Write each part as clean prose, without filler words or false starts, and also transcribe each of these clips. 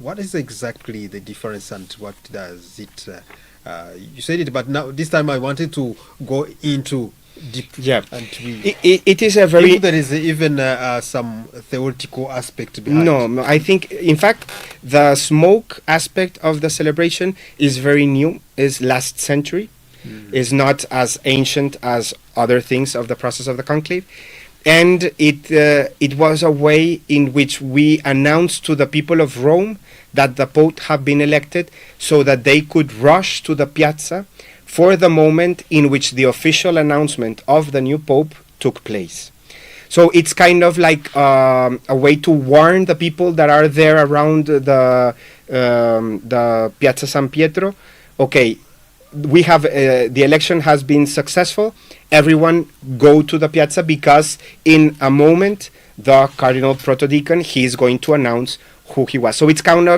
What is exactly the difference and what does it? You said it, but now this time I wanted to go into deep. Yeah, And it is a very. if there is even some theoretical aspect behind. No, I think, in fact, the smoke aspect of the celebration is very new, is last century, is not as ancient as other things of the process of the conclave. And it was a way in which we announced to the people of Rome that the Pope had been elected so that they could rush to the piazza for the moment in which the official announcement of the new Pope took place. So it's kind of like a way to warn the people that are there around the Piazza San Pietro. Okay, we have the election has been successful. Everyone go to the piazza because in a moment the Cardinal Protodeacon, he is going to announce who he was. So it's kind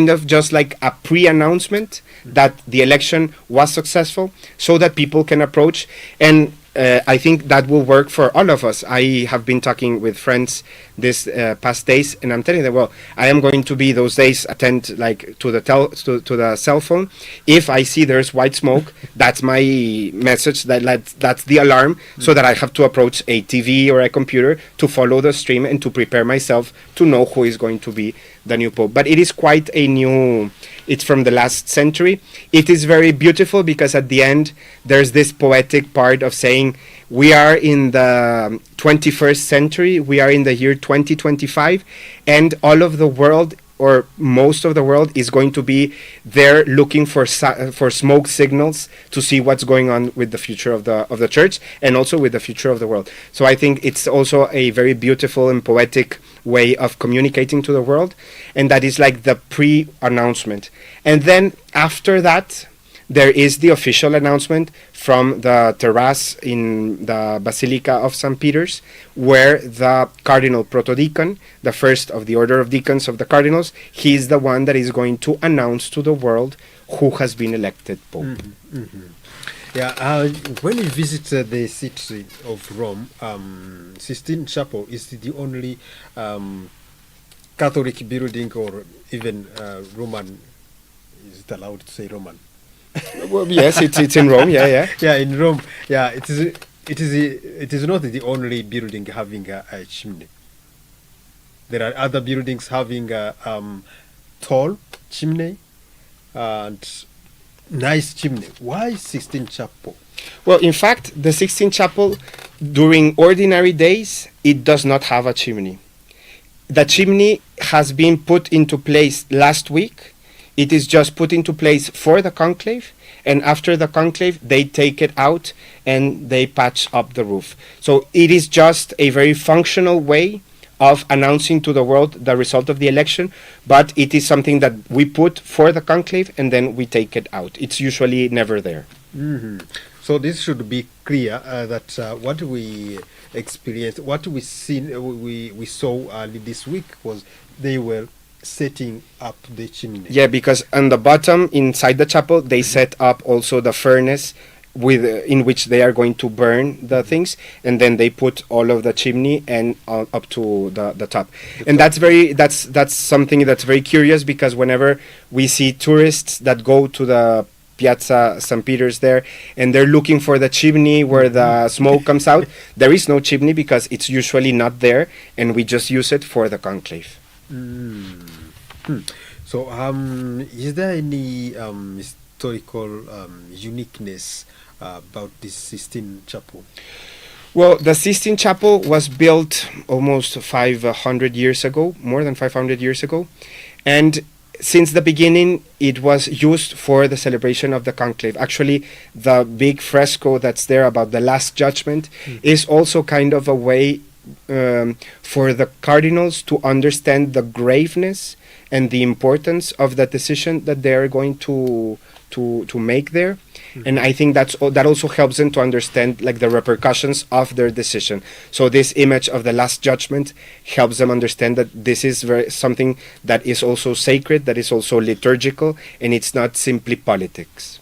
of just like a pre-announcement that the election was successful, so that people can approach. And I think that will work for all of us. I have been talking with friends this past days, and I'm telling them, well, I am going to be those days attend like to the cell phone. If I see there's white smoke, that's my message. That's the alarm, so that I have to approach a TV or a computer to follow the stream and to prepare myself to know who is going to be the new Pope. But it is quite a new. It's from the last century. It is very beautiful because at the end there's this poetic part of saying we are in the 21st century, we are in the year 2025, and all of the world, or most of the world, is going to be there looking for smoke signals to see what's going on with the future of the church and also with the future of the world. So I think it's also a very beautiful and poetic way of communicating to the world, and that is like the pre-announcement. And then after that, there is the official announcement from the terrace in the Basilica of St. Peter's, where the Cardinal Protodeacon, the first of the order of deacons of the cardinals, he is the one that is going to announce to the world who has been elected Pope. Mm-hmm, mm-hmm. Yeah, when you visit the city of Rome, Sistine Chapel is the only Catholic building, or even Roman. Is it allowed to say Roman? Well, yes, it's in Rome. Yeah. Yeah, in Rome. Yeah, it is not the only building having a chimney. There are other buildings having a tall chimney and nice chimney. Why Sistine Chapel? Well, in fact, the Sistine Chapel, during ordinary days, it does not have a chimney. The chimney has been put into place last week. It is just put into place for the conclave, and after the conclave, they take it out and they patch up the roof. So it is just a very functional way of announcing to the world the result of the election, but it is something that we put for the conclave and then we take it out. It's usually never there. Mm-hmm. So this should be clear that what we experienced, what we saw this week was they were setting up the chimney. Yeah, because on the bottom inside the chapel they set up also the furnace with in which they are going to burn the things, and then they put all of the chimney and up to the top. And that's something that's very curious, because whenever we see tourists that go to the Piazza St. Peter's there and they're looking for the chimney where the smoke comes out, there is no chimney because it's usually not there, and we just use it for the conclave. So, is there any historical uniqueness about this Sistine Chapel? Well, the Sistine Chapel was built almost 500 years ago, more than 500 years ago, and since the beginning it was used for the celebration of the conclave. Actually, the big fresco that's there about the Last Judgment is also kind of a way for the cardinals to understand the graveness and the importance of the decision that they are going to make there. And I think that also helps them to understand like the repercussions of their decision. So this image of the Last Judgment helps them understand that this is something that is also sacred, that is also liturgical, and it's not simply politics.